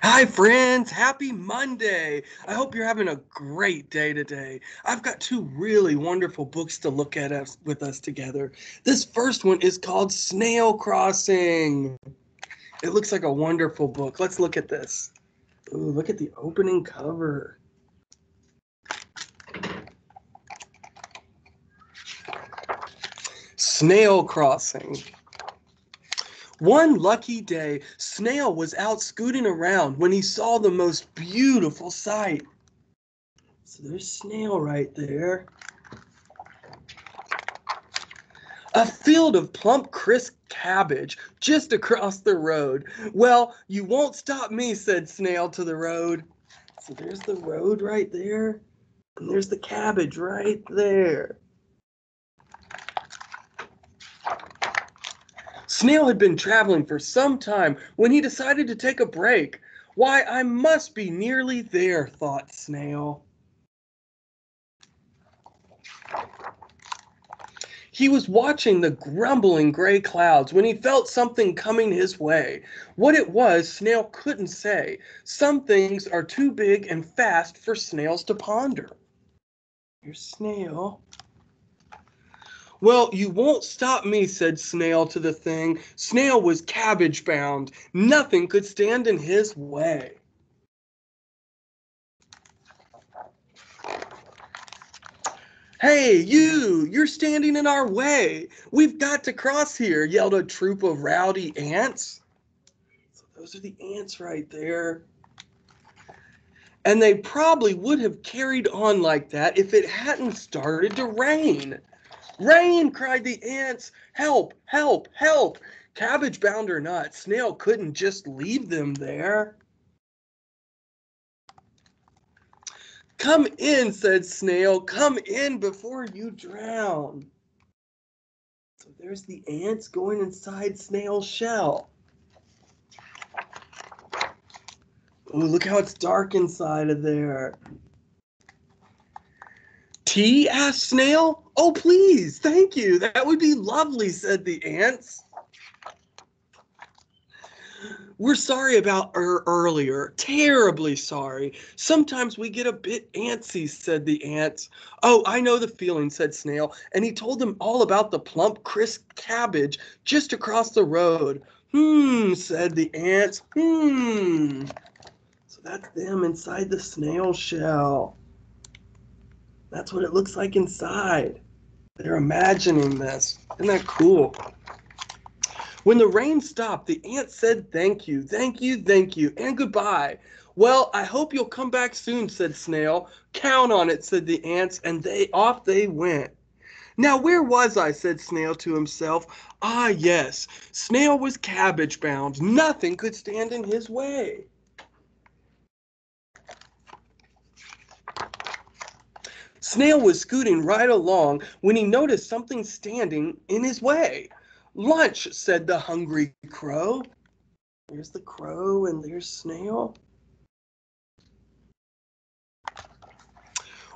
Hi, friends. Happy Monday. I hope you're having a great day today. I've got two really wonderful books to look at with us together. This first one is called Snail Crossing. It looks like a wonderful book. Let's look at this. Ooh, look at the opening cover. Snail Crossing. One lucky day, Snail was out scooting around when he saw the most beautiful sight. So there's Snail right there. A field of plump, crisp cabbage just across the road. Well, you won't stop me, said Snail to the road. So there's the road right there, and there's the cabbage right there. Snail had been traveling for some time when he decided to take a break. Why, I must be nearly there, thought Snail. He was watching the grumbling gray clouds when he felt something coming his way. What it was, Snail couldn't say. Some things are too big and fast for snails to ponder. Here's Snail. Well, you won't stop me, said Snail to the thing. Snail was cabbage bound. Nothing could stand in his way. Hey, you're standing in our way. We've got to cross here, yelled a troop of rowdy ants. So those are the ants right there. And they probably would have carried on like that if it hadn't started to rain. Rain, cried the ants. Help, help, help. Cabbage bound or not, Snail couldn't just leave them there. Come in, said Snail. Come in before you drown. So there's the ants going inside Snail's shell. Ooh, look how it's dark inside of there. Tea? Asked Snail. Oh, please, thank you. That would be lovely, said the ants. We're sorry about earlier. Terribly sorry. Sometimes we get a bit antsy, said the ants. Oh, I know the feeling, said Snail, and he told them all about the plump, crisp cabbage just across the road. Said the ants. So that's them inside the snail shell. That's what it looks like inside. They're imagining this. Isn't that cool? When the rain stopped, the ants said thank you, thank you, thank you, and goodbye. Well, I hope you'll come back soon, said Snail. Count on it, said the ants, and off they went. Now, where was I, said Snail to himself. Ah, yes, Snail was cabbage bound. Nothing could stand in his way. Snail was scooting right along when he noticed something standing in his way. Lunch, said the hungry crow. There's the crow and there's Snail.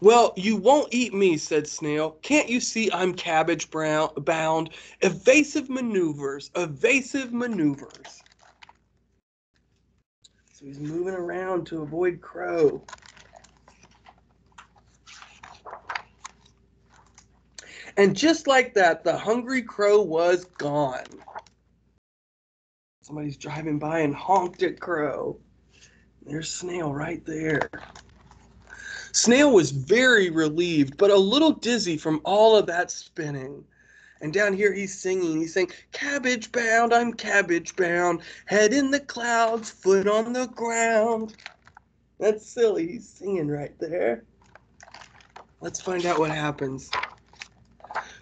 Well, you won't eat me, said Snail. Can't you see I'm cabbage bound? Evasive maneuvers, evasive maneuvers. So he's moving around to avoid Crow. And just like that, the hungry crow was gone. Somebody's driving by and honked at Crow. There's Snail right there. Snail was very relieved, but a little dizzy from all of that spinning. And down here he's singing. He's saying, cabbage bound, I'm cabbage bound. Head in the clouds, foot on the ground. That's silly. He's singing right there. Let's find out what happens.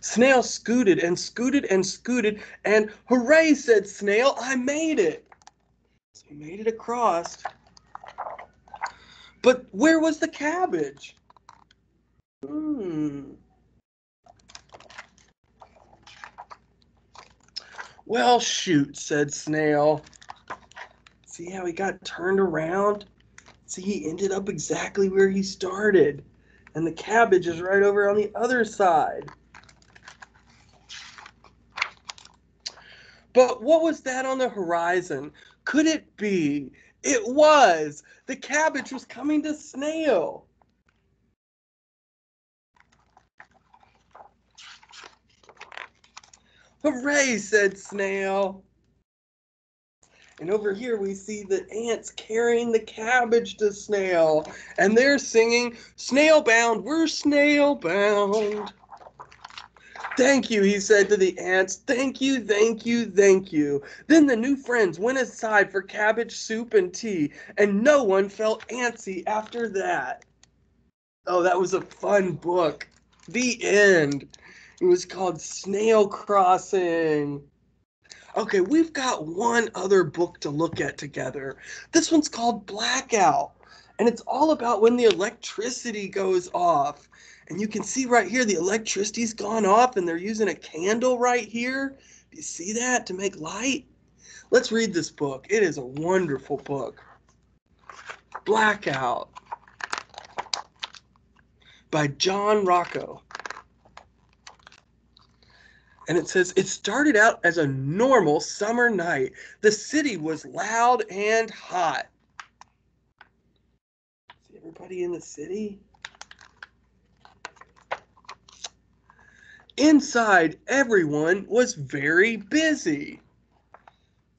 Snail scooted and scooted and scooted, and hooray, said Snail, I made it. So he made it across. But where was the cabbage? Well, shoot, said Snail. See how he got turned around? See, he ended up exactly where he started. And the cabbage is right over on the other side. But what was that on the horizon? Could it be? It was! The cabbage was coming to Snail. Hooray, said Snail. And over here we see the ants carrying the cabbage to Snail. And they're singing, "Snail bound, we're snail bound." "Thank you," he said to the ants. "Thank you, thank you, thank you." Then the new friends went aside for cabbage soup and tea, and no one felt antsy after that. Oh, that was a fun book. The end. It was called Snail Crossing. Okay, we've got one other book to look at together. This one's called Blackout, and it's all about when the electricity goes off. And you can see right here the electricity's gone off, and they're using a candle right here. Do you see that to make light? Let's read this book. It is a wonderful book. Blackout by John Rocco. And it says, it started out as a normal summer night. The city was loud and hot. See everybody in the city? Inside, everyone was very busy.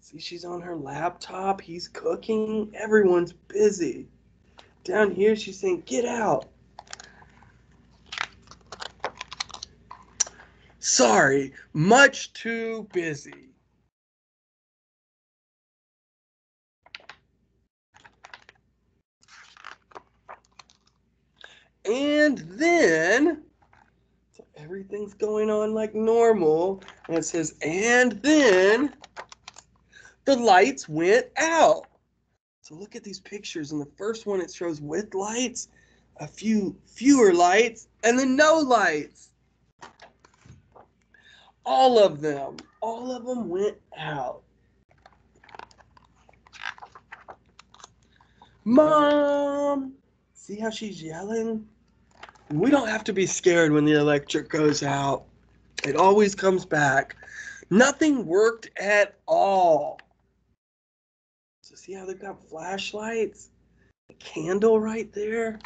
See, she's on her laptop. He's cooking. Everyone's busy. Down here, she's saying, "Get out." "Sorry, much too busy." And then, so everything's going on like normal. And it says, and then the lights went out. So look at these pictures. In the first one, it shows with lights, a fewer lights, and then no lights. All of them went out. "Mom!" See how she's yelling? We don't have to be scared when the electric goes out. It always comes back. Nothing worked at all. So see how they've got flashlights? A candle right there.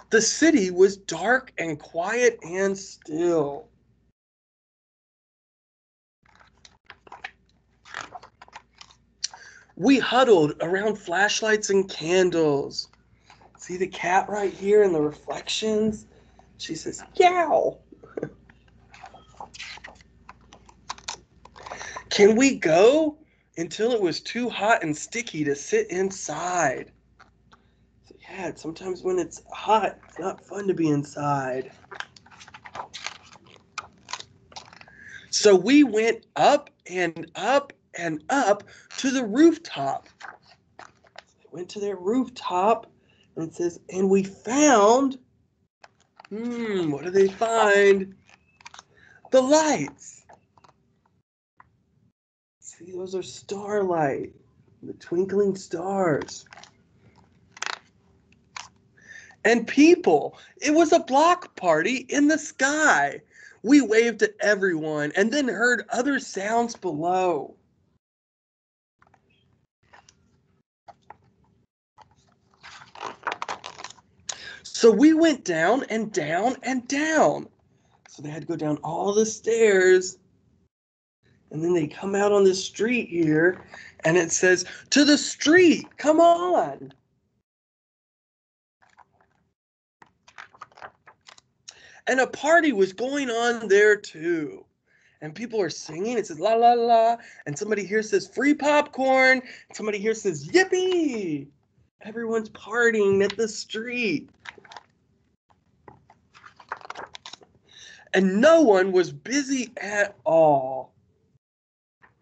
The city was dark and quiet and still. We huddled around flashlights and candles. See the cat right here in the reflections? She says, "Yow." Can we go? Until it was too hot and sticky to sit inside. So yeah, sometimes when it's hot, it's not fun to be inside. So we went up and up and up to the rooftop. So they went to their rooftop, and it says, and we found, what do they find? The lights. See, those are starlight, the twinkling stars. And people. It was a block party in the sky. We waved at everyone and then heard other sounds below. So we went down and down and down. So they had to go down all the stairs. And then they come out on the street here, and it says, "To the street, come on." And a party was going on there too. And people are singing. It says, "La, la, la." And somebody here says, "Free popcorn." And somebody here says, "Yippee." Everyone's partying at the street. And no one was busy at all.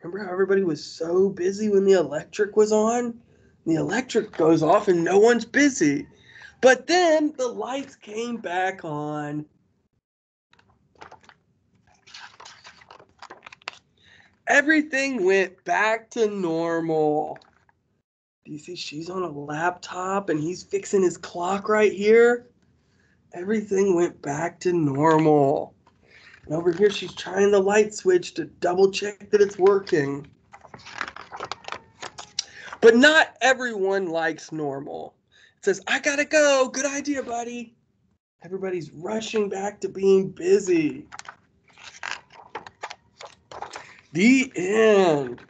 Remember how everybody was so busy when the electric was on? The electric goes off and no one's busy. But then the lights came back on. Everything went back to normal. Do you see she's on a laptop and he's fixing his clock right here? Everything went back to normal. And over here she's trying the light switch to double check that it's working. But not everyone likes normal. It says, I gotta go. Good idea, buddy. Everybody's rushing back to being busy. The end.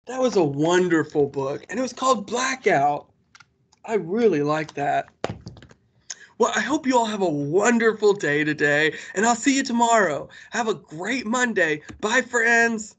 That was a wonderful book, and it was called Blackout. I really like that. Well, I hope you all have a wonderful day today, and I'll see you tomorrow. Have a great Monday. Bye, friends.